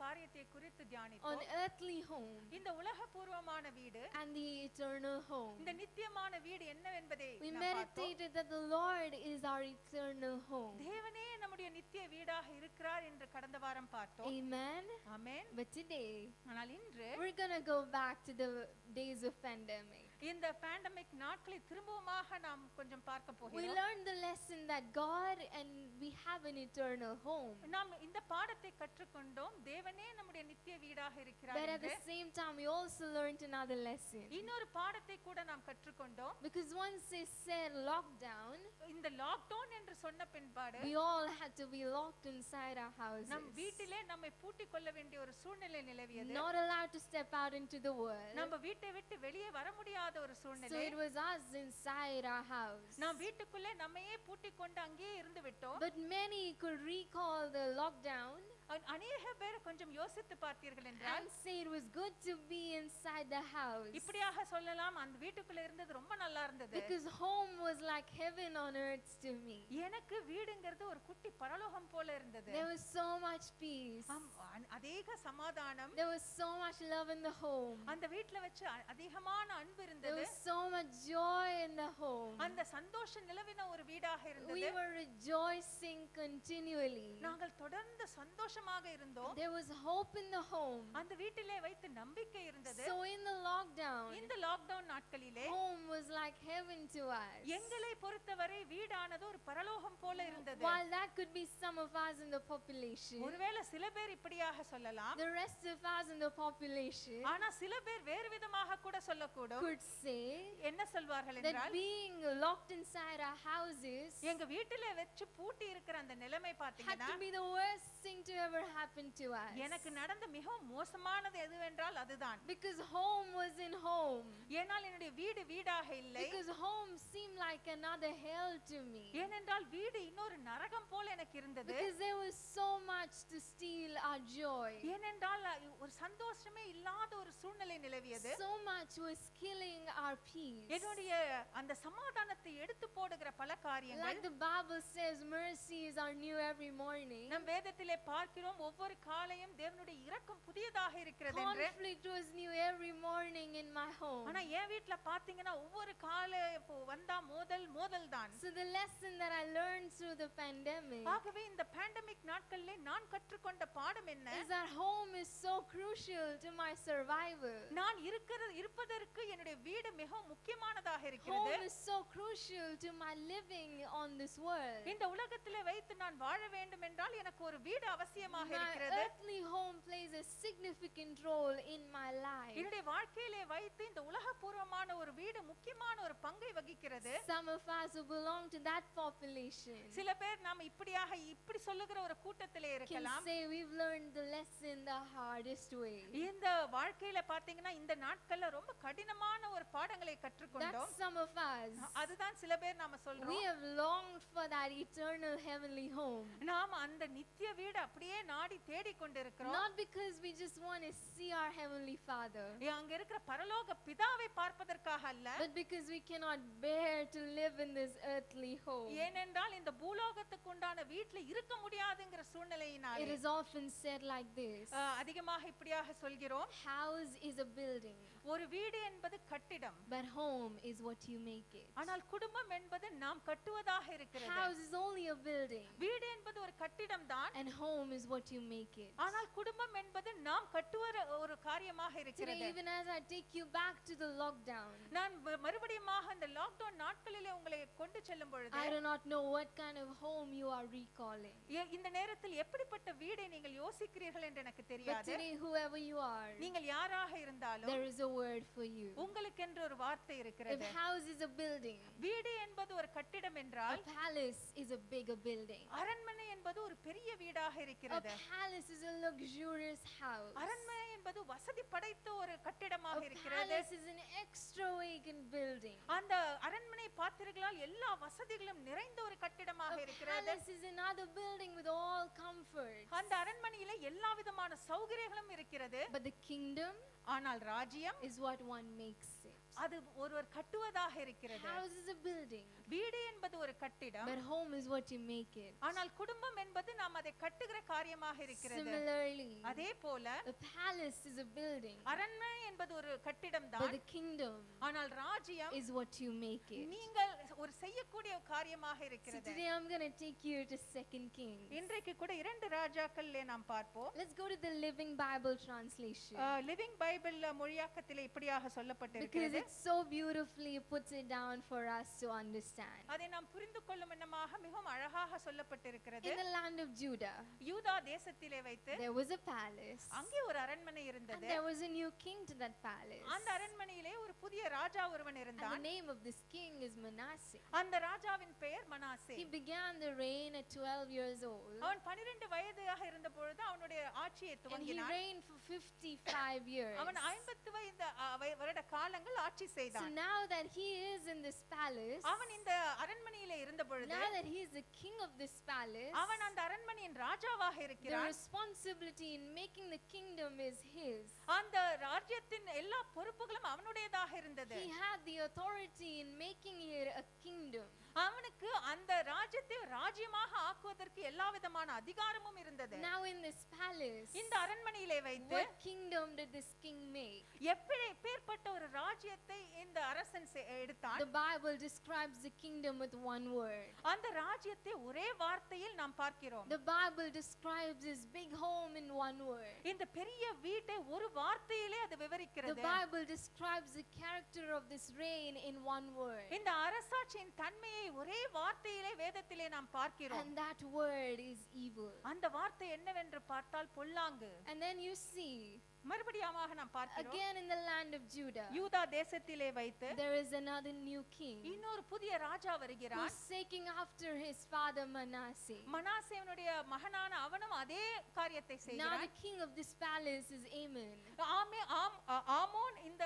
காரியத்தை குறித்து on தியானித்தோம். earthly home இந்த உலகபூர்வமான வீடு, and the eternal home. இந்த நித்தியமான வீடு என்னவென்பதை We நாம் பார்த்தோம். meditated that the Lord is our eternal home. தேவனே நம்முடைய நித்திய வீடாக இருக்கிறார் என்று கடந்த வாரம் பார்த்தோம். Amen. ஆமென். But today ஆனால் இன்று we're going to go back to the days of pandemic. இந்த பேண்டமிக் நாட்களை திரும்பவுமாக நாம் கொஞ்சம் பார்க்க We போகிறோம். learned the lesson that God and we have an eternal home. நாம் இந்த பாடத்தை கற்றுக்கொண்டோம். தேவனே நம்முடைய நித்திய வீடாக இருக்கிறார் But at என்று. the same time we also learned another lesson. இன்னொரு பாடத்தை கூட நாம் கற்றுக்கொண்டோம். Because once they said lockdown, இந்த லாக்டவுன் என்று சொன்ன பின்பாடு we all had to be locked inside our houses. நம் வீட்டிலே நம்மை பூட்டிக் கொள்ள வேண்டிய ஒரு சூழ்நிலை நிலவியது. Not allowed to step out into the world. நம்ம வீட்டை விட்டு வெளியே வர முடியாத ஒரு So சூழ்நிலை. it was us inside our house. நாம் வீட்டுக்குள்ளே நம்மையே பூட்டிக் கொண்டு அங்கேயே இருந்து விட்டோம். But many could recall the lockdown அநேக பேர் கொஞ்சம் யோசித்து பார்த்தீர்கள் என்றால் and say it was good to be inside the house. இப்படியாக சொல்லலாம், அந்த வீட்டுக்குள்ள இருந்தது ரொம்ப நல்லா இருந்தது. Because home was like heaven on earth to me. எனக்கு வீடுங்கிறது ஒரு குட்டி பரலோகம் போல இருந்தது. There was so much peace. அதிக சமாதானம். There was so much love in the home. அந்த வீட்ல வச்சு அதிகமான அன்பு There இருந்தது. was so much joy in the home. அந்த சந்தோஷம் நிலவின ஒரு வீடாக We இருந்தது. were rejoicing continually. நாங்கள் தொடர்ந்து சந்தோஷமாக இருந்தோம். There was hope in the home. அந்த வீட்டிலே வைத்து நம்பிக்கை இருந்தது. So in the lockdown, இந்த லாக்டவுன் நாட்களிலே home was like heaven to us. எங்களை பொறுத்தவரை வீடானது ஒரு பரலோகம் போல இருந்தது. While that could be some of us in the population, ஒருவேளை சில பேர் இப்படியாக சொல்லலாம், the rest of us in the population ஆனா சில பேர் வேறு விதமாக கூட சொல்லக்கூடும். could say என்ன சொல்வார்கள் that என்றால், being locked inside our houses எங்க வீட்டிலே வச்சு பூட்டி இருக்கிற அந்த நிலைமை had பாத்தீங்கன்னா to be the worst thing to ever happen to us. எனக்கு நடந்த மிகவும் மோசமானது எதுவென்றால் அதுதான். Because home was in home. ஏனால் என்னுடைய வீடு வீடாக இல்லை. Because home seemed like another hell to me. ஏனென்றால் வீடு இன்னொரு நரகம் போல எனக்கு இருந்தது. Because there was so much to steal our joy. ஏனென்றால் ஒரு சந்தோஷமே இல்லாத ஒரு சூழ்நிலை நிலவியது. So much was killing our peace. என்னுடைய அந்த சமாதானத்தை எடுத்து போடுகிற பல காரியங்கள். Like the Bible says, mercies are new every morning. நம் வேதத்திலே பார்க்கிறோம், ஒவ்வொரு காலையும் தேவனுடைய இரக்கம் புதியதாக இருக்கிறது என்று. Conflict was new every morning in my home. ஆனா என் வீட்ல பாத்தீங்கன்னா ஒவ்வொரு காலை வந்தா மோதல் தான். So the lesson that I learned through the pandemic ஆகவே இந்த பேண்டமிக் நாட்களிலே நான் கற்றுக்கொண்ட பாடம் என்ன? is that home is so crucial to my survival. நான் இருப்பதற்கு என்னுடைய வீடு மிகவும் முக்கியமானதாக இருக்கிறது. Home is so crucial to my living on this world. இந்த உலகத்திலே வைத்து நான் வாழ வேண்டும் என்றால் எனக்கு ஒரு வீடு அவசியமாக My இருக்கிறது. earthly home plays a significant role in my life. என்னுடைய வாழ்க்கையிலே வைத்து இந்த உலகபூர்வமான ஒரு வீடு முக்கியமான ஒரு பங்கை வகிக்கிறது. Some of us who belong to that population சில பேர் நாம இப்படி சொல்லுகிற ஒரு கூட்டத்திலே can இருக்கலாம். say we've learned the lesson the hardest way. இந்த வாழ்க்கையில பாத்தீங்கன்னா இந்த நாட்கள்ல ரொம்ப கடினமான ஒரு பாடங்களை கற்றுக்கொண்டோம். That's some of us. அதுதான் சில பேர் நாம We சொல்றோம். have longed for that eternal heavenly home. நாம அந்த நித்திய வீடு அப்படியே நாடி தேடி கொண்டிருக்கிறோம். Not because we just want to see our heavenly Father, அங்க இருக்கிற பரலோக பிதாவை பார்ப்பதற்காக அல்ல, but because we cannot bear to live in this earthly home. ஏனென்றால் இந்த பூலோகத்துக்கு உண்டான வீட்ல இருக்க முடியாதுங்கிற It சூழ்நிலையினாலே is often said like this: அதிகமாக இப்படியாக சொல்கிறோம், house is a building, ஒரு வீடு என்பது கட்டிடம், but home is what you make it. ஆனால் குடும்பம் என்பது நாம் கட்டுவதாக இருக்கிறது. House is only a building, வீடு என்பது ஒரு கட்டிடம் தான், and home is what you make it. ஆனால் குடும்பம் என்பது நாம் கட்டுவற ஒரு காரியமாக Today, இருக்கிறது. even as I take you back to the lockdown, நான் மறுபடியுமாக அந்த லாக்டவுன் நாட்களிலே உங்களை கொண்டு செல்லும் பொழுது I do not know what kind of home you are recalling. இந்த நேரத்தில் எப்படிப்பட்ட வீடை நீங்கள் யோசிக்கிறீர்கள் என்று எனக்கு But தெரியாது. today, whoever you are, நீங்கள் யாராக இருந்தாலும் there is a word for you. உங்களுக்கென்று ஒரு வார்த்தை If இருக்கிறது. house is a building, வீடு என்பது ஒரு கட்டிடம் a என்றால் palace is a bigger building. அரண்மனை என்பது ஒரு பெரிய வீடாக A இருக்கிறது. palace is a luxurious house. அரண்மனை என்பது வசதி படைத்த ஒரு கட்டிடமாக A இருக்கிறது. palace is an extravagant building. அந்த அரண்மனை பார்த்தீர்களால் எல்லா வசதிகளும் நிறைந்த ஒரு கட்டிடமாக A இருக்கிறது. palace is another building with all comforts. அந்த அரண்மனையிலே எல்லா விதமான சௌகரியங்களும் இருக்கிறது. But the kingdom ஆனால் ராஜ்யம் is what one makes it. அது ஒருவர் கட்டுவதாக இருக்கிறது. House is a building, வீடு என்பது ஒரு கட்டிடம், but home is what you make it. ஆனால் குடும்பம் என்பது நாம் அதை கட்டுகிற காரியமாக இருக்கிறது. Similarly, அதே போல a palace is a building, அரண்மனை என்பது ஒரு கட்டிடம் but தான், the kingdom ஆனால் ராஜ்யம் is what you make it. நீங்கள் ஒரு செய்யக்கூடிய காரியமாக So இருக்கிறது. today I'm going to take you to 2 Kings. இன்றைக்கு கூட 2 ராஜாக்கள்ல நாம் பார்ப்போம். Let's go to the Living Bible translation, Living Bible மொழியாக்கத்திலே இப்படியாக because சொல்லப்பட்டிருக்கிறது. it so beautifully puts it down for us to understand. அதை நாம் புரிந்து கொள்ளும் விதமாக மிகவும் அழகாக சொல்லப்பட்டிருக்கிறது. In the land of Judah, யூதா தேசத்திலே வைத்து there was a palace, அங்கே ஒரு அரண்மனை and இருந்தது. there was a new king to that palace. அந்த அரண்மனையிலே ஒரு புதிய ராஜா ஒருவன் And the இருந்தான். name of this king is Manasseh. அந்த ராஜாவின் பெயர் Manasseh. He began the reign at 12 years old, அவன் 12 வயதாக இருந்த பொழுது அவனுடைய ஆட்சியை and he துவங்கினான். reigned for 55 years. அவன் 50 வருட காலங்கள் ஆட்சி So செய்தான். now that he is in this palace, அவன் இந்த அரண்மனையிலே இருந்த பொழுது now that he is the king of this palace, அவன் அந்த அரண்மனையின் ராஜாவாக the இருக்கிறான். responsibility in making the kingdom is his. அந்த ராஜ்யத்தின் எல்லா பொறுப்புகளும் அவனுடையதாக இருந்தது. He had the authority in making it a kingdom. அவனுக்கு அந்த ராஜ்யத்தை ராஜ்யமாக ஆக்குவதற்கு எல்லா விதமான அதிகாரமும் இருந்தது. Now in this palace, இந்த அரண்மனையிலே வைத்து what kingdom did this king make? எப்பேற்பட்ட ஒரு ராஜ்யத்தை இந்த அரசன் எடுத்தான். The Bible describes the kingdom with one word. அந்த ராஜ்யத்தை ஒரே வார்த்தையில் நாம் பார்க்கிறோம். The Bible describes his big home in one word. இந்த பெரிய வீட்டை ஒரு வார்த்தையிலே அது The விவரிக்கிறது. Bible describes the character of this reign in one word. இந்த அரசாட்சியின் தன்மையை ஒரே வார்த்தையிலே வேதத்திலே நாம் பார்க்கிறோம். And that word is evil. அந்த வார்த்தை என்னவென்று பார்த்தால் பொல்லாங்கு. And then you see, மறுபடியுமாக நாம் பார்க்கிறோம், again in the land of Judah, யூதா தேசத்திலே வைத்து there is another new king இன்னொரு புதிய ராஜா வருகிறான். who's seeking after his father Manasseh. மனாசேவனுடைய மகனான அவனும் அதே காரியத்தை Now செய்கிறான். the king of this palace is Amon. ஆமோன் இந்த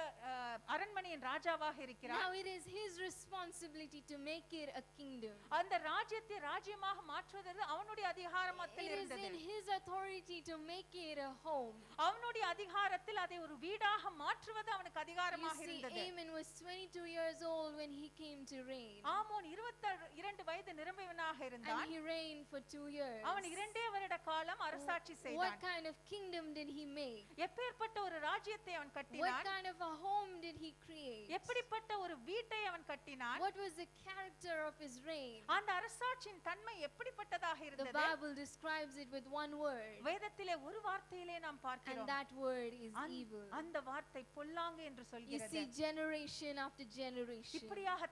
அரண்மனையின் ராஜாவாக இருக்கிறான். Now it is his responsibility to make it a kingdom. அந்த ராஜ்யத்தை ராஜ்யமாக மாற்றுவது அவனுடைய அதிகாரத்தில் It is இருந்தது. in his authority to make it a home. அவனுடைய அதிகாரத்தில் அதை ஒரு வீடாக மாற்றுவது அவனுக்கு You அதிகாரமாக see, இருந்தது. Amon was 22 years old when he came to reign, ஆமோன் 22 வயது நிரம்பியவனாக and இருந்தான். he reigned for 2 years. அவன் 2 வருட காலம் அரசாட்சி What செய்தான். kind of kingdom did he make? எப்பேற்பட்ட ஒரு ராஜ்யத்தை அவன் What கட்டினான். kind of a home did he create? எப்படிப்பட்ட ஒரு வீட்டை அவன் கட்டினான். What was the character of his reign? அந்த அரசாட்சியின் தன்மை எப்படிப்பட்டதாக The இருந்தது. Bible describes it with one word, வேதத்திலே ஒரு வார்த்தையிலே நாம் and பார்க்கிறோம். that word is evil. அந்த வார்த்தை பொல்லாங்கு என்று You சொல்கிறது. see, generation after generation, இப்படியாக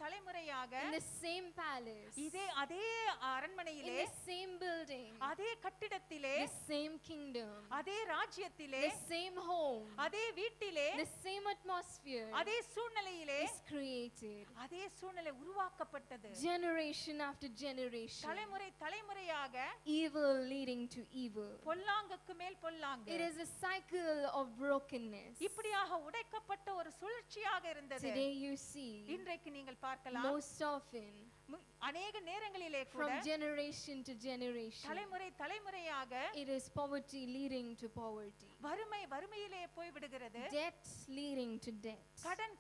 தலைமுறையாக in the same palace, அதே in அரண்மனையிலே, the same building, அதே கட்டிடத்திலே, the same kingdom, அதே ராஜ்யத்திலே, the same home, அதே வீட்டிலே, the same atmosphere அதே சூழ்நிலையிலே, is created. அதே சூழ்நிலை உருவாக்கப்பட்டது. Generation after generation, தலைமுறையாக evil leading to evil. பொல்லாங்குக்கு மேல் பொல்லாங்கு. It is a cycle of brokenness. இப்படியாக உடைக்கப்பட்ட ஒரு சுழற்சியாக இருந்தது. Today you see, இன்றைக்கு நீங்கள் பார்க்கலாம், most often, அநேக நேரங்களிலே கூட from generation to generation, தலைமுறையாக it is poverty leading to poverty, வறுமையிலே போய் விடுகிறது. debt leading to debt,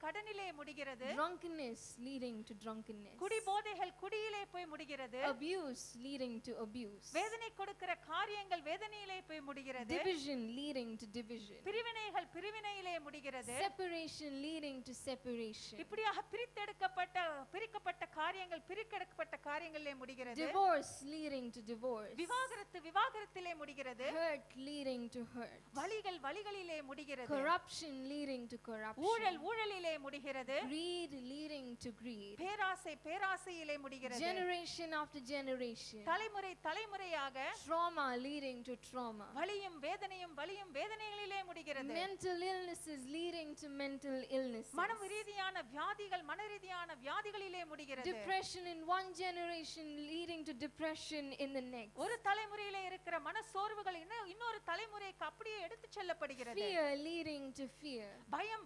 கடனிலே முடிகிறது. drunkenness leading to drunkenness, குடிபோதைகள் குடியிலே போய் முடிகிறது. abuse leading to abuse, வேதனை கொடுக்கிற காரியங்கள் வேதனையிலே போய் முடிகிறது. division leading to division, பிரிவினைகள் பிரிவினையிலே முடிகிறது. separation leading to separation, இப்படியாக பிரிக்கப்பட்ட காரியங்கள் பிரிக்கப்பட்ட காரியங்களிலே முடிகிறது. divorce leading to divorce, விவாகரத்திலே முடிகிறது. hurt leading to hurt, வழிகளிலே முடிகிறது. corruption leading to corruption, ஊழலிலே முடிகிறது. greed leading to greed, பேராசையிலே முடிகிறது. generation after generation, தலைமுறையாக trauma leading to trauma, வலியும் வேதனைகளிலே முடிகிறது. mental illnesses leading to mental illnesses, மனரீதியான வியாதிகளிலே முடிகிறது. depression in one generation leading to depression in the next, ஒரு தலைமுறையிலே இருக்கிற மனசோர்வுகள் இன்னொரு தலைமுறைக்கு அப்படியே எடுத்துச் செல்லப்படுகிறது. fear leading to fear,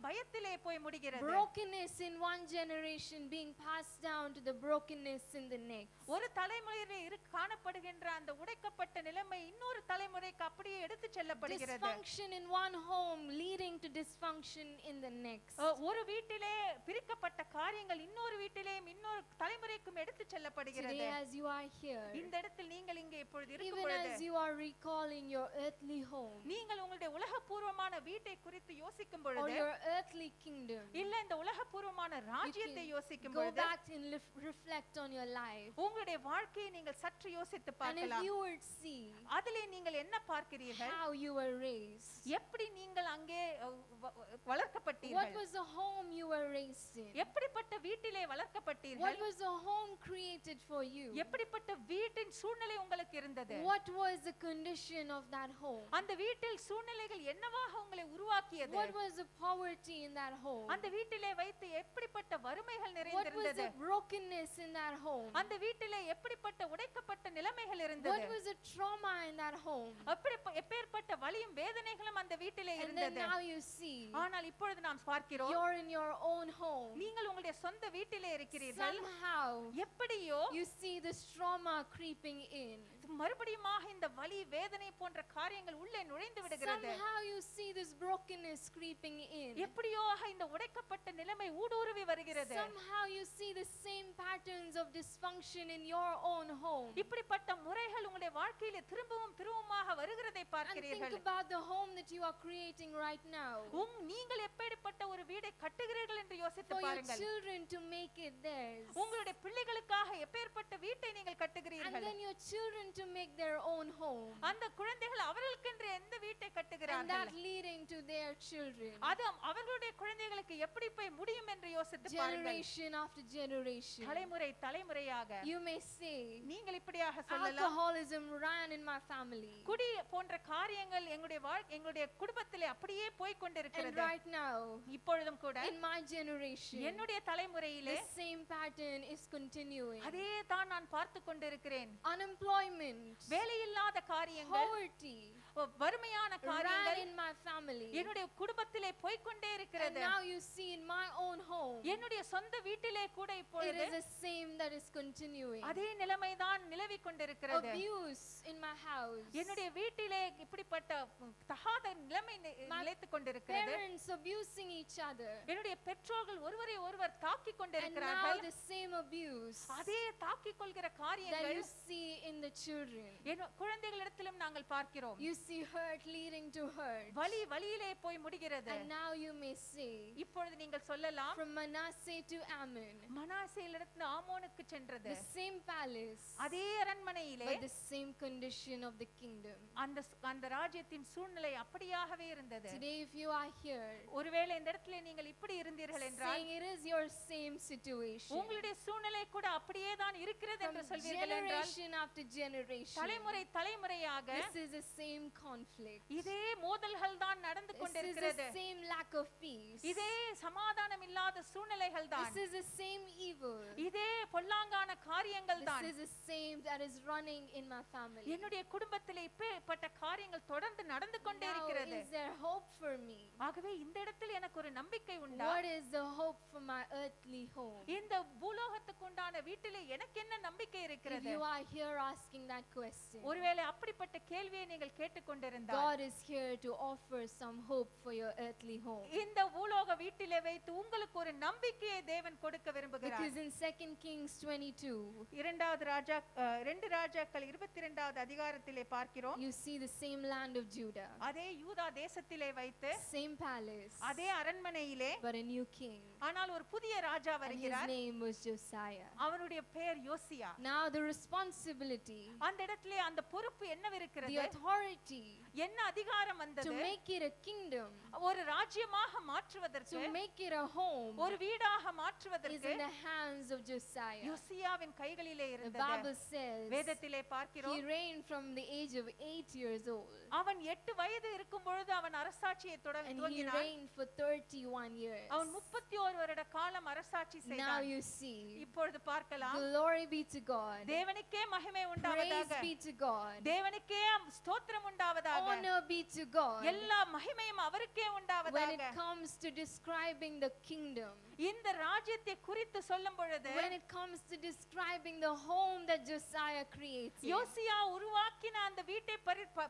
பயத்திலே போய் முடிகிறது. brokenness in one generation being passed down to the brokenness in the next. ஒரு தலைமுறையிலே காணப்படுகின்ற அந்த உடைக்கப்பட்ட நிலைமை இன்னொரு தலைமுறைக்கு அப்படியே எடுத்து செல்லப்படுகிறது. Dysfunction in one home leading to dysfunction in the next. ஒரு வீட்டிலே பிரிக்கப்பட்ட காரியங்கள் இன்னொரு வீட்டிலேயும் இன்னொரு தலைமுறைக்கும் எடுத்து செல்லப்படுகிறது. Today as you are here, இந்த இடத்தில் நீங்கள் இங்கே இப்பொழுது இருக்கும் even பொழுது as you are recalling your earthly home நீங்கள் உங்களுடைய உலகபூர்வமான வீட்டை குறித்து யோசிக்கும் or பொழுது your earthly kingdom, இல்ல இந்த உலகபூர்வமான ராஜ்யத்தை யோசிக்கும் go பொழுது back and reflect on your life. உங்களுடைய வாழ்க்கையை நீங்கள் சற்று யோசித்து And if பார்க்கலாம். you would see அதிலே நீங்கள் என்ன பார்க்கிறீர்கள்? how you were raised, எப்படி நீங்கள் அங்கே what வளர்க்கப்பட்டீர்கள்? was the home you were raised in, எப்படிப்பட்ட வீட்டிலே what வளர்க்கப்பட்டீர்கள்? was the home created for you, எப்படிப்பட்ட வீட்டின் சூழ்நிலை உங்களுக்கு இருந்தது? what was the condition of that home, அந்த வீட்டில் சூழ்நிலைகள் என்னவாக உங்களை உருவாக்கியது? what was the poverty in that home, அந்த வீட்டிலே வைத்து எப்படிப்பட்ட வறுமைகள் what was நிறைந்திருந்தது? the brokenness in that home, அந்த வீட்டிலே எப்படிப்பட்ட உடைக்கப்பட்ட நிலைமைகள் what இருந்தது? was the trauma in that home, எப்பேற்பட்ட வலியும் வேதனைகளும் அந்த வீட்டிலே and then இருந்தது. now you see ஆனால் இப்பொழுது நாம் பார்க்கிறோம் you're in your own home. நீங்கள் உங்களுடைய சொந்த வீட்டிலே இருக்கிறீர்கள். Somehow எப்படியோ you see this trauma creeping in. மறுபடியுமாக இந்த வலி வேதனை போன்ற காரியங்கள் உள்ளே நுழைந்து விடுகிறது. Somehow you see this brokenness creeping in. எப்படியோக இந்த உடைக்கப்பட்ட நிலைமை ஊடுருவி வருகிறது. Somehow you see the same patterns of dysfunction in your own home. இப்படிப்பட்ட முறைகள் உங்களுடைய வாழ்க்கையிலே திரும்பவும் திரும்பமாக வருகிறதை And think பார்க்கிறீர்கள். about the home that you are creating right now. நீங்கள் எப்படிப்பட்ட ஒரு வீடை கட்டுகிறீர்கள் என்று யோசித்து For your பாருங்கள். children to make it theirs. உங்களுடைய பிள்ளைகளுக்காக எப்பேற்பட்ட வீட்டை நீங்கள் And கட்டுகிறீர்கள். then your children to make their own home. அந்த குழந்தைகள் அவர்களுக்கென்று எந்த வீட்டை And கட்டுகிறார்கள்? that leading to their children. அது அவர்களுடைய குழந்தைகளுக்கு எப்படி போய் முடியும் என்று யோசித்து பாருங்கள். Generation after generation. தலைமுறை தலைமுறையாக You may say, நீங்கள் இப்படியாக சொல்லலாம். alcoholism ran in my family. குடி போன்ற காரியங்கள் எங்களுடைய குடும்பத்திலே அப்படியே போய் And கொண்டிருக்கிறது. right now, இப்பொழுதும் கூட in my generation, என்னுடைய தலைமுறையிலே the same pattern is continuing. அதே தான் நான் பார்த்து கொண்டிருக்கிறேன். Unemployment, வேலையில்லாத காரியங்கள், poverty வறுமையான ran காரியங்கள் in my family. என்னுடைய குடும்பத்திலே போய் கொண்டே And இருக்கிறது. now you see in my own home, என்னுடைய சொந்த வீட்டிலே கூட it இப்பொழுது is the same that is continuing. அதே நிலைமைதான் நிலவிக் கொண்டிருக்கிறது. Abuse in my house. என்னுடைய வீட்டிலே இப்படிப்பட்ட தகாத நிலைமை நிலைத்துக் கொண்டிருக்கிறது. Parents abusing each other. என்னுடைய பெற்றோர்கள் ஒருவரை ஒருவர் தாக்கிக் And now கொண்டிருக்கிறார்கள். the same abuse அதே தாக்கிக் கொள்கிற that காரியங்கள் you see in the children. குழந்தைகளிடத்திலும் நாங்கள் பார்க்கிறோம். You see hurt leading to hurt. வலியிலே போய் முடிகிறது. And now you may say, இப்பொழுது நீங்கள் சொல்லலாம், from Manasseh to Ammon, மனாசேயிலிருந்து ஆமோனுக்கு சென்றது. the same palace, அதே அரண்மனையிலே but the same condition of the kingdom. அந்த ராஜ்யத்தின் சூழ்நிலை அப்படியாகவே இருந்தது. Today if you are here ஒருவேளை இந்த இடத்துல நீங்கள் இப்படி இருந்தீர்கள் என்றால் saying it is your same situation, உங்களுடைய சூழ்நிலை கூட அப்படியே தான் இருக்கிறது from என்று சொல்வீர்கள் என்றால் generation after generation, தலைமுறை தலைமுறையாக this is the same conflict. இதே மோதல்கள் தான் நடந்து This is கொண்டிருக்கிறது. the same lack of peace. இதே சமாதானம் இல்லாத சூழ்நிலைகள் தான். This is the same evil. இதே பொல்லாங்கான காரியங்கள் தான். This is the same that is running in my family. என்னுடைய குடும்பத்திலே இப்பேற்பட்ட காரியங்கள் தொடர்ந்து நடந்து கொண்டே Now, இருக்கிறது. is there hope for me? ஆகவே இந்த இடத்தில் எனக்கு ஒரு நம்பிக்கை உண்டா? What is the hope for my earthly home? இந்த பூலோகத்துக்கு உண்டான வீட்டிலே எனக்கு என்ன நம்பிக்கை If இருக்கிறது? you are here asking that question, ஒருவேளை அப்படிப்பட்ட கேள்வியை நீங்கள் கேட்டுக்கொண்டிருந்தால் God is here to offer some hope for your earthly home. இந்த பூலோக வீட்டிலே வைத்து உங்களுக்கு ஒரு நம்பிக்கையை தேவன் கொடுக்க விரும்புகிறார். Because in 2 Kings 22, ரெண்டு ராஜாக்கள் 22வது அதிகாரத்திலே பார்க்கிறோம். you see the same land of Judah, அதே யூதா தேசத்திலே வைத்து same palace, அதே அரண்மனையிலே but a new king. ஆனால் ஒரு புதிய ராஜா And his வருகிறார். name was Josiah. அவருடைய பெயர் யோசியா. Now the responsibility, அந்த இடத்திலே அந்த பொறுப்பு the என்னவிருக்கிறது? authority என்ன அதிகாரம் to வந்தது? make it a kingdom, ஒரு ராஜ்யமாக மாற்றுவதற்கு, to make it a home, ஒரு வீடாக is மாற்றுவதற்கு in the hands of Josiah. யோசியாவின் கைகளிலே The இருந்தது. Bible says வேதத்திலே he பார்க்கிறோம், reigned from the age of 8 years old, அவன் 8 வயது இருக்கும் பொழுது அவன் அரசாட்சியை and he துவங்கினான். reigned for 31 years. அவன் 31 வருட காலம் அரசாட்சி Now செய்தான். you see, இப்பொழுது பார்க்கலாம், glory be to God, தேவனுக்கே மகிமை praise உண்டாவதாக, be to God, தேவனுக்கே ஸ்தோத்திரம் உண்டாவதாக, honor be to God. எல்லா மகிமையும் அவருக்கே When it உண்டாவதாக. comes to describing the kingdom, இந்த ராஜ்யத்தை குறித்து சொல்லும் பொழுது when it comes to describing the home that Josiah created, யோசியா உருவாக்கின அந்த வீட்டை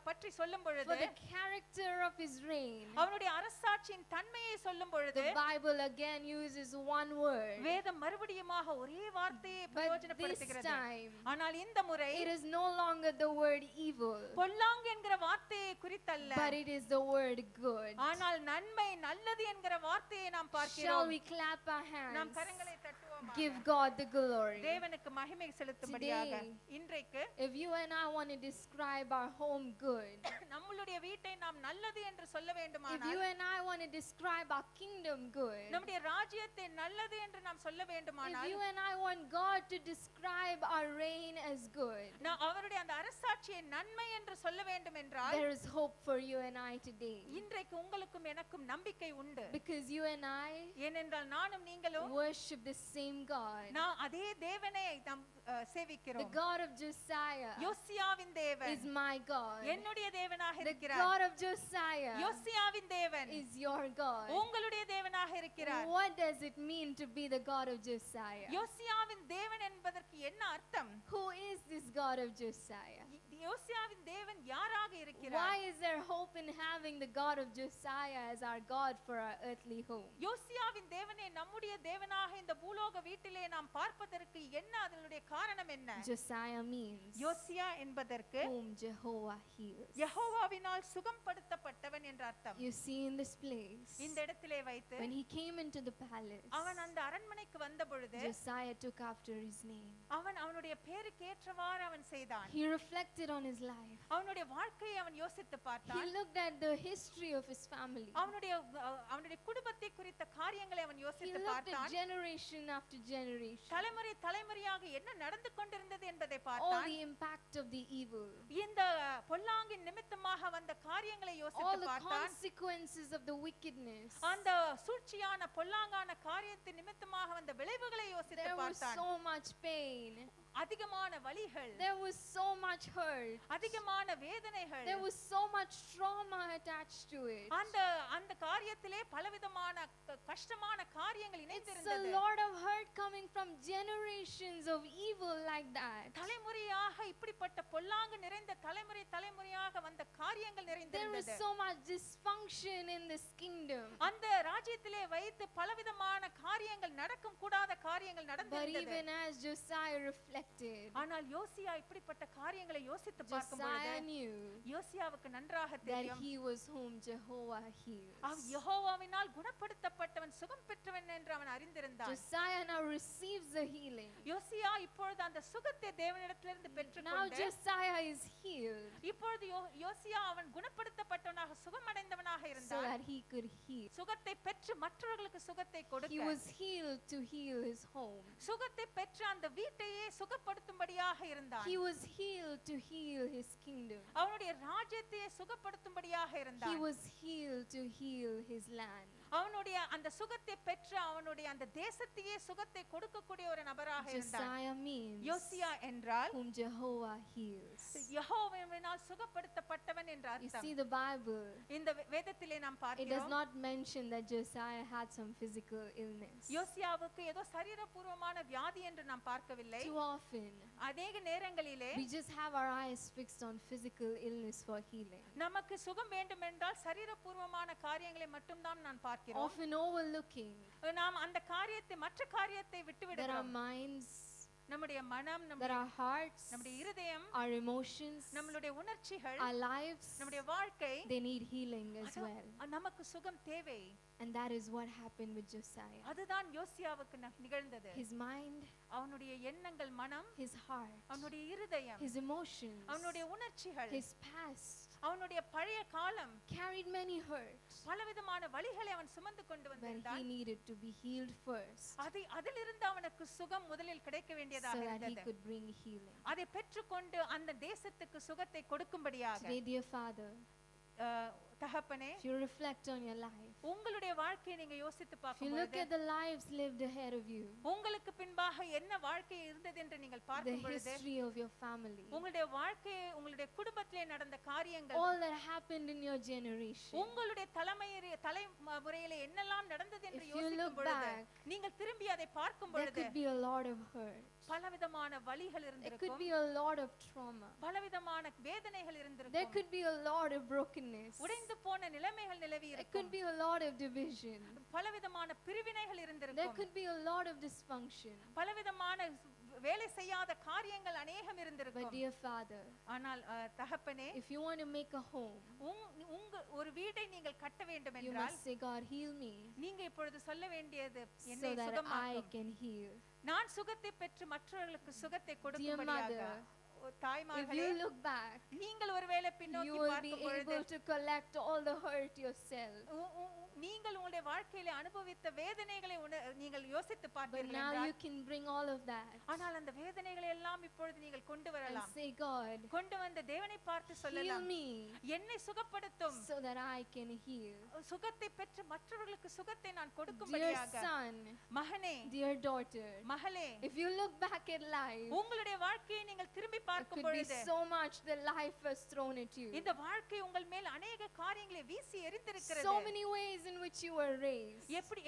பற்றி சொல்லும் பொழுது, for the character of his reign, அவனுடைய அரசாட்சியின் தன்மையை சொல்லும் பொழுது, the Bible again uses one word, வேதம் மறுபடியுமாக ஒரே வார்த்தையை but this பிரயோஜனப்படுத்துகிறது. time ஆனால் இந்த முறை it is no longer the word evil, பொல்லாங்கு என்கிற வார்த்தையை குறித்தல்ல, but it is the word good. ஆனால் நன்மை நல்லது என்கிற வார்த்தையை நாம் Shall பார்க்கிறோம். we clap our நாம் hands? கரங்களை தட்டுவோமா? Give God the glory. தேவனுக்கு மகிமை செலுத்தும்படியாக Today, இன்றைக்கு if you and I want to describe our home good, நம்மளுடைய வீட்டை நாம் நல்லது என்று சொல்ல if வேண்டுமானால், you and I want to describe our kingdom good, நம்முடைய ராஜ்யத்தை நல்லது என்று நாம் சொல்ல if வேண்டுமானால், you and I want God to describe our reign as good, அவருடைய அந்த அரசாட்சியை நன்மை என்று சொல்ல வேண்டும் என்றால், there is hope for you and I today. இன்றைக்கு உங்களுக்கும் எனக்கும் நம்பிக்கை உண்டு. Because you and I ஏனென்றால் நானும் நீங்களும் worship the same God, நான் அதே தேவனை நாம் the சேவிக்கிறோம். God of Josiah யோசியாவின் தேவன் is my God. என்னுடைய தேவனாக The இருக்கிறார். God of Josiah யோசியாவின் தேவன் is your God. உங்களுடைய தேவனாக இருக்கிறார். What does it mean to be the God of Josiah? யோசியாவின் தேவன் என்பதற்கு என்ன அர்த்தம்? Who is this God of Josiah? யோசியாவின் தேவன் யாராக இருக்கிறார்? Why is there hope in having the God of Josiah as our God for our earthly home? யோசியாவின் தேவனை நம்முடைய தேவனாக இந்த பூலோக வீட்டிலே நாம் பார்ப்பதற்கு என்ன அதனுடைய காரணம் என்ன? Josiah means யோசியா என்பதற்கு whom Jehovah heals. யெகோவாவினால் சுகப்படுத்தப்பட்டவன் என்ற அர்த்தம். You see in this place, இந்த இடத்திலே வைத்து when he came into the palace, அவன் அந்த அரண்மனைக்கு வந்த பொழுது Josiah took after his name. அவனுடைய பேருக்கு ஏற்றவாறு அவன் செய்தான். He reflected on his life. அவனுடைய வாழ்க்கையை அவன் யோசித்து He பார்த்தான். looked at the history of his family. அவனுடைய குடும்பத்தை குறித்த காரியங்களை அவன் He யோசித்து looked at பார்த்தான். generation after generation. தலைமுறை தலைமுறையாக என்ன நடந்து கொண்டிருந்தது என்பதை All பார்த்தான். the impact of the evil. இந்த பொல்லாங்கின் நிமித்தமாக வந்த காரியங்களை All யோசித்து the பார்த்தான். consequences of the wickedness. அந்த சூழ்ச்சியான பொல்லாங்கான காரியத்தின் நிமித்தமாக வந்த விளைவுகளை யோசித்து There was பார்த்தான். so much pain. அதிகமான வலிகள், There was so much hurt. அதிகமான வேதனைகள், There was so much trauma attached to it. அந்த காரியத்திலே பலவிதமான கஷ்டமான காரியங்கள் It's a இணைந்திருந்தது. lot of hurt coming from generations of evil like that. தலைமுறையாக இப்படிப்பட்ட பொல்லாங்கு நிறைந்த தலைமுறையாக வந்த காரியங்கள் There was நிறைந்திருந்தது. so much dysfunction in this kingdom. அந்த ராஜ்யத்திலே வைத்து பலவிதமான காரியங்கள் நடக்கும் கூடாத காரியங்கள் But நடந்திருந்தது. even as Josiah reflected, ஆனால் யோசியா இப்படிப்பட்ட காரியங்களை யோசித்து பார்க்கும் பொழுது Josiah knew யோசியாவுக்கு நன்றாக that தெரியும் he was whom Jehovah heals. அவன் யெகோவாவினால் குணப்படுத்தப்பட்டவன் சுகம் பெற்றவன் என்று அவன் அறிந்திருந்தான். Josiah now receives the healing. யோசியா இப்பொழுது அந்த சுகத்தை தேவனிடத்திலிருந்து Now பெற்றுக்கொண்டு Josiah is healed இப்பொழுது யோசியா அவன் குணப்படுத்தப்பட்டவனாக சுகமடைந்தவனாக so இருந்தான். that he could heal. சுகத்தை பெற்று மற்றவர்களுக்கு சுகத்தை He கொடுக்க, was healed to heal his home. சுகத்தை பெற்று அந்த வீட்டையே சுகப்படுத்தும்படியாக இருந்தான். He was healed to heal his kingdom. அவனுடைய ராஜ்யத்தையே சுகப்படுத்தும்படியாக He இருந்தான். was healed to heal his land. அவனுடைய அந்த சுகத்தை பெற்று அவனுடைய அந்த தேசத்தையே சுகத்தை கொடுக்கக்கூடிய ஒரு நபராக இருந்தான். Josiah means யோசியா என்றால் whom Jehovah heals. யெகோவாவினால் சுகப்படுத்தப்பட்டவன் என்ற You அர்த்தம். see, the Bible, இந்த வேதத்திலே நாம் it does பார்க்கிறோம் not mention that Josiah had some physical illness. யோசியாவுக்கு ஏதோ சரீரபூர்வமான வியாதி என்று நாம் பார்க்கவில்லை. Too often, அநேக நேரங்களிலே we just have our eyes fixed on physical illness for healing, நமக்கு சுகம் வேண்டும் என்றால் சரீரபூர்வமான காரியங்களை மட்டும்தான் நான் பார்க்கிறோம். often overlooking நாம் அந்த காரியத்தை மற்ற காரியத்தை விட்டு that our விடுகிறோம். minds, நம்முடைய மனம், that நம்முடைய our hearts, நம்முடைய இருதயம், our emotions, நம்மளுடைய உணர்ச்சிகள், our lives, நம்முடைய வாழ்க்கை, they need healing as well. நமக்கு சுகம் தேவை. And that is what happened with Josiah. அதுதான் யோசியாவுக்கு நிகழ்ந்தது. His mind, அவனுடைய எண்ணங்கள், மனம், his heart, அவனுடைய இருதயம், his emotions, அவனுடைய உணர்ச்சிகள், his past அவனுடைய பழைய காலம் carried many hurts, பலவிதமான வலிகளை அவன் சுமந்து கொண்டு but he வந்திருந்தான். needed to be healed first அதிலிருந்து அவனுக்கு சுகம் முதலில் கிடைக்க so வேண்டியதாக that he இருந்தது. could bring healing. அதை பெற்றுக்கொண்டு அந்த தேசத்துக்கு சுகத்தை கொடுக்கும்படியாக Today, dear Father, தகப்பனே, if you reflect on your life, உங்களுடைய வாழ்க்கையை நீங்க யோசித்து if you பார்க்கும் look பொழுது at the lives lived ahead of you, உங்களுக்கு பின்பாக என்ன வாழ்க்கை இருந்தது என்று நீங்கள் the பார்க்கும் பொழுது history of your family, உங்களுடைய வாழ்க்கை, உங்களுடைய குடும்பத்திலே நடந்த காரியங்கள், all that happened in your generation, உங்களுடைய தலைமுறையிலே என்னெல்லாம் நடந்தது என்று if you யோசிக்கும் look பொழுது back, நீங்கள் திரும்பி அதை பார்க்கும் there பொழுது could be a lot of hurt, பலவிதமான வலிகள் there could இருந்திருக்கும், be a lot of trauma, பலவிதமான வேதனைகள் there இருந்திருக்கும், could be a lot of brokenness, உடைந்து போன நிலைமைகள் நிலவி there இருக்கும், could be a lot of division, பலவிதமான பிரிவினைகள் there இருந்திருக்கும், could be a lot of dysfunction. பலவிதமான வேலை செய்யாத காரியங்கள் அநேகம் But இருந்திருக்கும். dear Father, ஆனால் தகப்பனே, if you want to make a home, உங்க ஒரு வீட்டை நீங்கள் கட்ட வேண்டும் you என்றால் must say, God, heal me நீங்க இப்பொழுது சொல்ல வேண்டியது so என்னை that I சுகமாக்கும். can heal. நான் சுகத்தை பெற்று மற்றவர்களுக்கு சுகத்தை Dear கொடுக்கும்படியாக. mother, if தாய்மார்களே, you look back, நீங்கள் ஒருவேளை you பின்னோக்கி will be பார்க்கும் பொழுது able to collect all the hurt yourself. நீங்கள் உங்களுடைய வாழ்க்கையில அனுபவித்த வேதனைகளை நீங்கள் யோசித்து But பார்ப்பீர்கள் now you என்றால், can bring all of that ஆனால் அந்த வேதனைகளை எல்லாம் இப்பொழுது நீங்கள் கொண்டு and வரலாம். say, God, கொண்டு வந்த தேவனை பார்த்து heal சொல்லலாம், me என்னை சுகப்படுத்தும், so that I can heal. சுகத்தை பெற்று மற்றவர்களுக்கு சுகத்தை நான் Dear கொடுக்கும்படியாக. son, மகனே, dear daughter, மகளே, if you look back at life, உங்களுடைய வாழ்க்கையை நீங்கள் திரும்பி it பார்க்கும் could be பொழுது so much that life has thrown at you. இந்த வாழ்க்கை உங்கள் மேல் அநேக காரியங்களை வீசி எறிந்திருக்கிறது. So many ways in which you were raised. எப்படி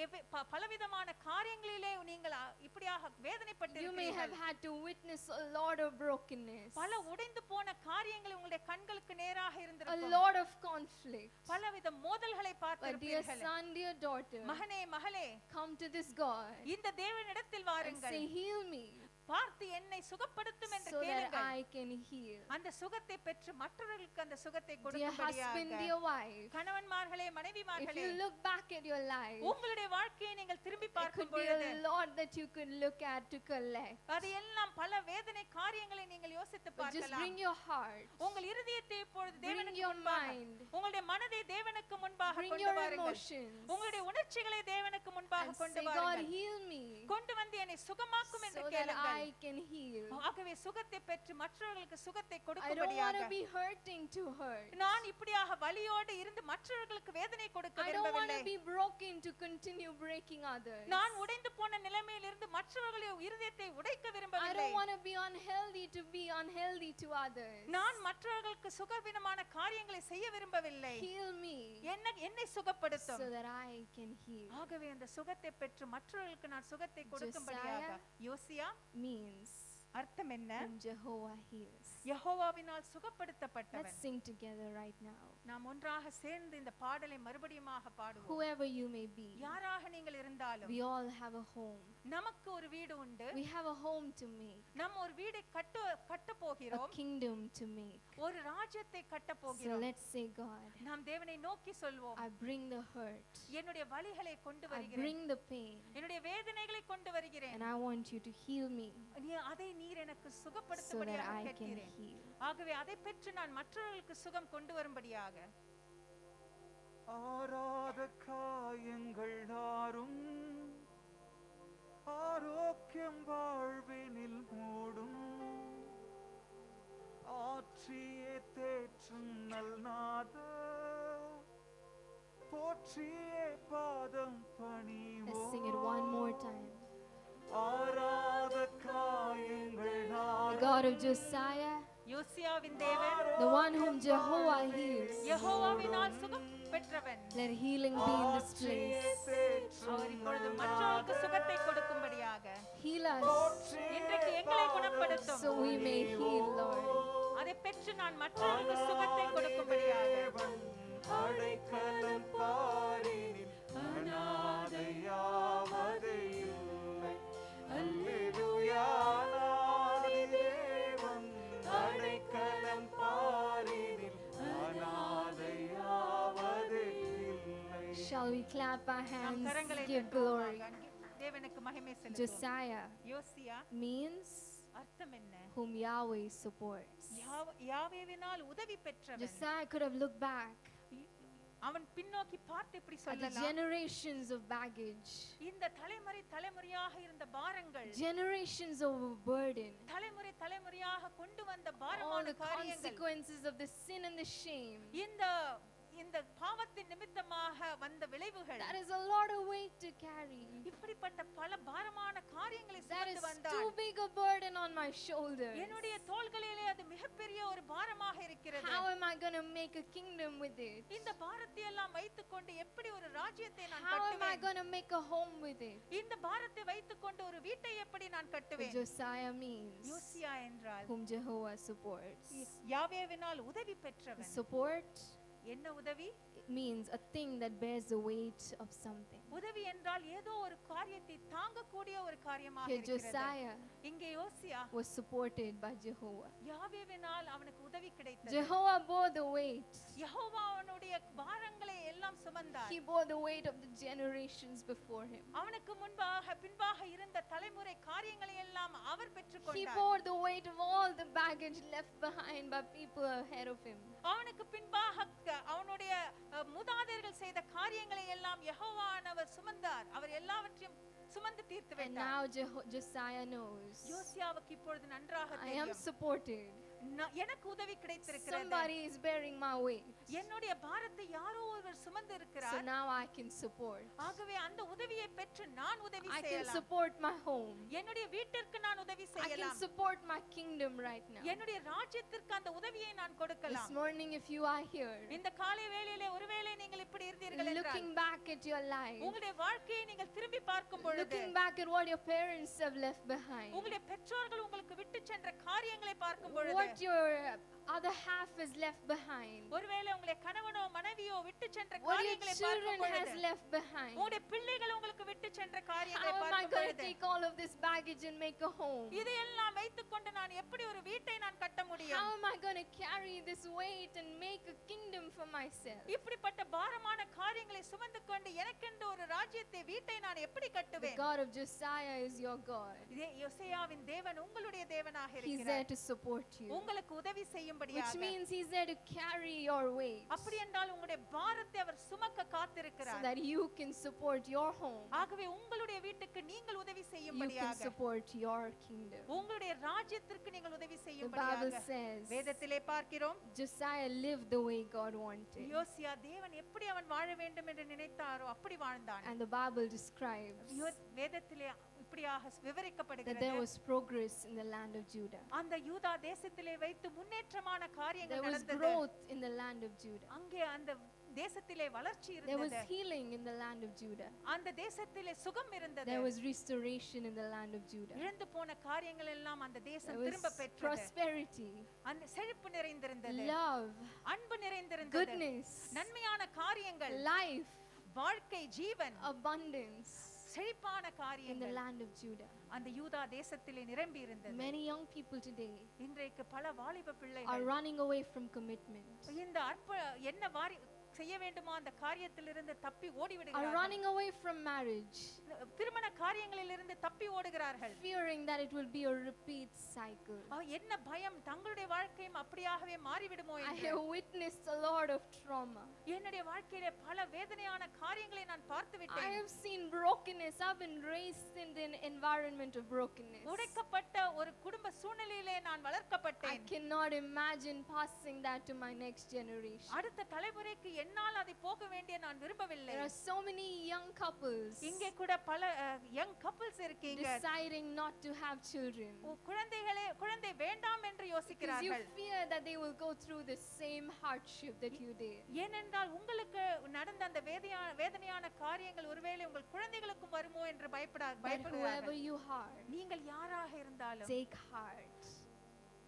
பலவிதமான காரியங்களிலே நீங்கள் இப்படியாக You may have வேதனைப்பட்டிருக்கிறீர்கள். had to witness a lot of brokenness, பல உடைந்து போன காரியங்கள் உங்களுடைய கண்களுக்கு நேராக a இருந்திருக்கும். lot of conflict. பலவித மோதல்களை But dear பார்த்திருப்பீர்கள். son, dear daughter, மகனே, மகளே, come to this God இந்த தேவனிடத்தில் and வாருங்கள், say, heal me பார்த்து என்னை சுகப்படுத்தும் என்று so that கேளுங்கள். I can heal. அந்த சுகத்தை பெற்று மற்றவர்களுக்கு அந்த சுகத்தை Dear கொடுக்கும்படியாக. husband, dear wife, கணவன்மார்களே, if மனைவிமார்களே, you look back at your life, உங்களுடைய வாழ்க்கையை நீங்கள் திரும்பி it பார்க்கும் could be பொழுது a lot that you could look at to collect. அது எல்லாம் பல வேதனை காரியங்களை நீங்கள் யோசித்து But just பார்க்கலாம். bring your heart, உங்கள் இருதயத்தை இப்பொழுது bring தேவனுக்கு your முன்பாக, mind, உங்களுடைய மனதை தேவனுக்கு முன்பாக bring கொண்டு your வாருங்கள். emotions, உங்களுடைய உணர்ச்சிகளை தேவனுக்கு முன்பாக and கொண்டு say, God, வாருங்கள். heal me கொண்டு வந்து என்னை சுகமாக்கும் என்று so that கேளுங்கள். I can heal. ஆகவே சுகத்தை பெற்று மற்றவர்களுக்கு சுகத்தை I don't want கொடுக்கும்படியாக. to be hurting to hurt. நான் இப்படியாக வலியோடு இருந்து மற்றவர்களுக்கு வேதனை கொடுக்க I don't want விரும்பவில்லை. to be broken to continue breaking others. நான் உடைந்து போன நிலைமையில் இருந்து மற்றவர்களுடைய இருதயத்தை உடைக்க I விரும்பவில்லை. don't want to be unhealthy to be unhealthy to others. நான் மற்றவர்களுக்கு சுகவீனமான காரியங்களை செய்ய விரும்பவில்லை. Heal me என்னை so சுகப்படுத்தும். that I can heal. ஆகவே அந்த சுகத்தை பெற்று மற்றவர்களுக்கு நான் சுகத்தை கொடுக்கும்படியாக. யோசியா Means அர்த்தம் என்ன? whom Jehovah heals. யெகோவாவினால் சுகப்படுத்தப்பட்டவன். Let's sing together right now. நாம் ஒன்றாக சேர்ந்து இந்த பாடலை மறுபடியுமாக பாடுவோம். Whoever you may be, யாராக நீங்கள் இருந்தாலும் we all have a home. நமக்கு ஒரு வீடு உண்டு. We have a home to make, நம்ம ஒரு வீடை கட்ட a போகிறோம். kingdom to make. ஒரு ராஜ்யத்தை கட்ட So போகிறோம். let's say, God, நாம் தேவனை நோக்கி சொல்வோம், I bring the hurt, என்னுடைய வலிகளை கொண்டு I வருகிறேன், bring the pain, என்னுடைய வேதனைகளை கொண்டு வருகிறேன். and I want you to heal me அதை நீர் எனக்கு so that சுகப்படுத்தும்படியாக I can கேட்கிறேன். heal. ஆகவே அதை பெற்று நான் மற்றவர்களுக்கு சுகம் கொண்டு வரும்படியாக. ஆறாத காயங்கள் ஆறும் ஆரோக்கியம் வாழ்வினில் மூடும் ஆற்றியே தேற்றும் நல்நாத போற்றியே பாதம் Let's sing it one more time. ஆறாத காயங்கள் The ஆறும் God of Josiah, யோசியாவின் தேவன், the one whom Jehovah heals. யெகோவாவினால் சுகம் பெற்றவன். Let healing be in this place. அவர் இப்பொழுது மற்றவர்களுக்கு சுகத்தை கொடுக்கும்படியாக. Heal us இன்றைக்கு எங்களை குணப்படுத்தும். so we may heal, Lord. அதை பெற்று நான் மற்றவர்களுக்கு சுகத்தை கொடுக்கும்படியாக. அடைக்கலம் பாரினில் அநாதையாவது இல்லை. அல்லேலூயா நாதி தேவன் அடைக்கலம் பாரினில் அநாதையாவது இல்லை. Shall we clap our நாம் hands, கரங்களை give glory? தட்டுவோமாக. தேவனுக்கு மகிமை செலுத்துவோம். Josiah யோசியா means அர்த்தம் என்ன? whom Yahweh supports. யாவேவினால் உதவி பெற்றவன். Josiah could have looked back அவன் பின்னோக்கி பார்த்து இப்படி at the சொல்லலாம், generations of baggage, இந்த தலைமுறையாக இருந்த பாரங்கள், generations of burden, தலைமுறையாக கொண்டு வந்த all பாரமான the காரியங்கள், consequences of the sin and the shame. இந்த பாவத்தின் பாவத்தின் நிமித்தமாக வந்த விளைவுகள். That is a lot of weight to carry. இப்படிப்பட்ட பல பாரமான காரியங்களை That is சுமந்து வந்தான். too big a burden on my shoulders. என்னுடைய தோள்களிலே அது மிகப்பெரிய ஒரு பாரமாக இருக்கிறது. How am I going to make a kingdom with it? இந்த பாரத்தை எல்லாம் வைத்துக்கொண்டு எப்படி ஒரு ராஜ்யத்தை நான் How am I கட்டுவேன்? going to make a home with it? இந்த பாரத்தை வைத்துக்கொண்டு ஒரு வீட்டை எப்படி நான் கட்டுவேன்? Josiah means யோசியா என்றால் whom Jehovah supports. யாவேவினால் உதவி பெற்றவன். Support என்ன உதவி? means a thing that bears the weight of something. உதவி என்றால் ஏதோ ஒரு காரியத்தை தாங்கக்கூடிய ஒரு காரியமாக Here இருக்கிறது. Josiah இங்கே யோசியா was supported by Jehovah. யாவேவினால் அவனுக்கு உதவி கிடைத்தது. Jehovah bore the weight. Jehovah அவனுடைய பாரங்களை எல்லாம் சுமந்தார். He bore the weight of the generations before him. அவனுக்கு முன்பாக பின்பாக இருந்த தலைமுறை காரியங்களை எல்லாம் அவர் He பெற்றுக்கொண்டார். bore the weight of all the baggage left behind by people ahead of him. அவனுக்கு பின்பாக அவனுடைய மூதாதையர்கள் செய்த காரியங்களை எல்லாம் யெகோவானவர் சுமந்தார். அவர் எல்லாவற்றையும் சுமந்து தீர்த்து And விட்டார். now Josiah knows, யோசியாவுக்கு இப்பொழுது நன்றாக I am தெரியும், supported. எனக்கு உதவி கிடைத்திருக்கிறது. Somebody is bearing my weight. என்னுடைய பாரத்தை யாரோ ஒருவர் சுமந்து So இருக்கிறார். now I can support. ஆகவே அந்த உதவியை பெற்று நான் உதவி I can செய்யலாம். support my home. என்னுடைய வீட்டிற்கு நான் உதவி I can செய்யலாம். support my kingdom right now. என்னுடைய ராஜ்யத்திற்கு அந்த உதவியை நான் This கொடுக்கலாம். morning, if you are here, இந்த காலை வேளையிலே ஒருவேளை நீங்கள் இப்படி இருந்தீர்கள் என்றால் looking back at your life, உங்களுடைய வாழ்க்கையை நீங்கள் திரும்பி பார்க்கும் பொழுது looking back at what your parents have left behind, உங்களுடைய பெற்றோர்கள் உங்களுக்கு விட்டு சென்ற காரியங்களை பார்க்கும் பொழுது what your other half is left behind, ஒருவேளை உங்களுடைய கணவனோ மனைவியோ விட்டு சென்ற what your காரியங்களை children பார்க்கும் has பொழுது left behind. உங்களுடைய பிள்ளைகள் உங்களுக்கு விட்டு சென்ற காரியங்களை How am I பார்க்கும் going to பொழுது take all of this baggage and make a home? இதையெல்லாம் வைத்துக்கொண்டு நான் எப்படி ஒரு வீட்டை நான் கட்ட How முடியும்? am I going to carry this weight and make a kingdom for myself? இப்படிப்பட்ட பாரமான காரியங்களை சுமந்து கொண்டு எனக்கென்று ஒரு ராஜ்யத்தை வீட்டை நான் எப்படி The கட்டுவேன்? God of Josiah is your God. இதே யோசேயாவின் தேவன் உங்களுடைய தேவனாக He's there இருக்கிறார். to support you, உங்களுக்கு உதவி which செய்யும்படியாக. means He's there to carry your weight அப்படி என்றால் உங்களுடைய பாரத்தை அவர் சுமக்க so காத்திருக்கிறார். that you can support your home. ஆகவே உங்களுடைய வீட்டுக்கு நீங்கள் உதவி You can செய்யும்படியாக, support your kingdom. உங்களுடைய ராஜ்யத்திற்கு நீங்கள் உதவி The Bible செய்யும்படியாக says வேதத்திலே பார்க்கிறோம். Josiah lived the way God wanted. யோசியா தேவன் எப்படி அவன் வாழ வேண்டும் என்று நினைத்தாரோ அப்படி வாழ்ந்தான். And the Bible describes வேதத்திலே இப்படியாக that there விவரிக்கப்படுகிறது. was progress in the land of Judah. அந்த யூதா தேசத்திலே வைத்து முன்னேற்றமான There காரியங்கள் was நடந்தது. growth in the land of Judah. அங்கே அந்த தேசத்திலே வளர்ச்சி There was இருந்தது. healing in the land of Judah. அந்த தேசத்திலே சுகம் இருந்தது. There was restoration in the land of Judah. இழந்து போன காரியங்கள் எல்லாம் அந்த There தேசம் was திரும்ப பெற்றது. prosperity, அந்த செழிப்பு நிறைந்திருந்தது. love, அன்பு நிறைந்திருந்தது. goodness, நன்மையான காரியங்கள், life, வாழ்க்கை, ஜீவன், abundance செழிப்பான in the காரியங்கள் land of Judah. அந்த யூதா தேசத்திலே நிரம்பி இருந்தது. Many young people today இன்றைக்கு பல வாலிப are பிள்ளைகள் running away from commitment, இந்த என்ன செய்ய வேண்டுமோ அந்த காரியத்திலிருந்து தப்பி ஓடி are விடுகிறார்கள். running away from marriage, திருமண காரியங்களிலிருந்து தப்பி ஓடுகிறார்கள். fearing that it will be a repeat cycle. என்ன பயம் தங்களுடைய வாழ்க்கையும் அப்படியாகவே மாறிவிடுமோ I என்று. have witnessed a lot of trauma. என்னுடைய வாழ்க்கையிலே பல வேதனையான காரியங்களை நான் பார்த்து I விட்டேன். have seen brokenness. I've been raised in an environment of brokenness. உடைக்கப்பட்ட ஒரு குடும்ப சூழ்நிலையிலே நான் I வளர்க்கப்பட்டேன். cannot imagine passing that to my next generation. அடுத்த தலைமுறைக்கு என்னால் அதை போக வேண்டிய நான் விரும்பவில்லை. There are so many young couples இங்கே கூட பல யங் கப்பிள்ஸ் இருக்கீங்க. deciding not to have children குழந்தை வேண்டாம் என்று because you யோசிக்கிறார்கள். fear that they will go through the same hardship that you did. ஏனென்றால் உங்களுக்கு நடந்த அந்த வேதனையான காரியங்கள் ஒருவேளை உங்கள் குழந்தைகளுக்கும் வருமோ என்று But whoever பயப்படுகிறார்கள். you are, நீங்கள் யாராக இருந்தாலும் take heart.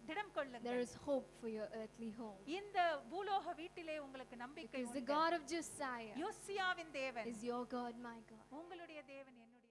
திடம் There கொள்ளுங்கள். is hope for your earthly home. இந்த பூலோக வீட்டிலே உங்களுக்கு நம்பிக்கை Because the உண்டு. God of Josiah யோசியாவின் தேவன் is your God, my God. உங்களுடைய தேவன் என்னுடைய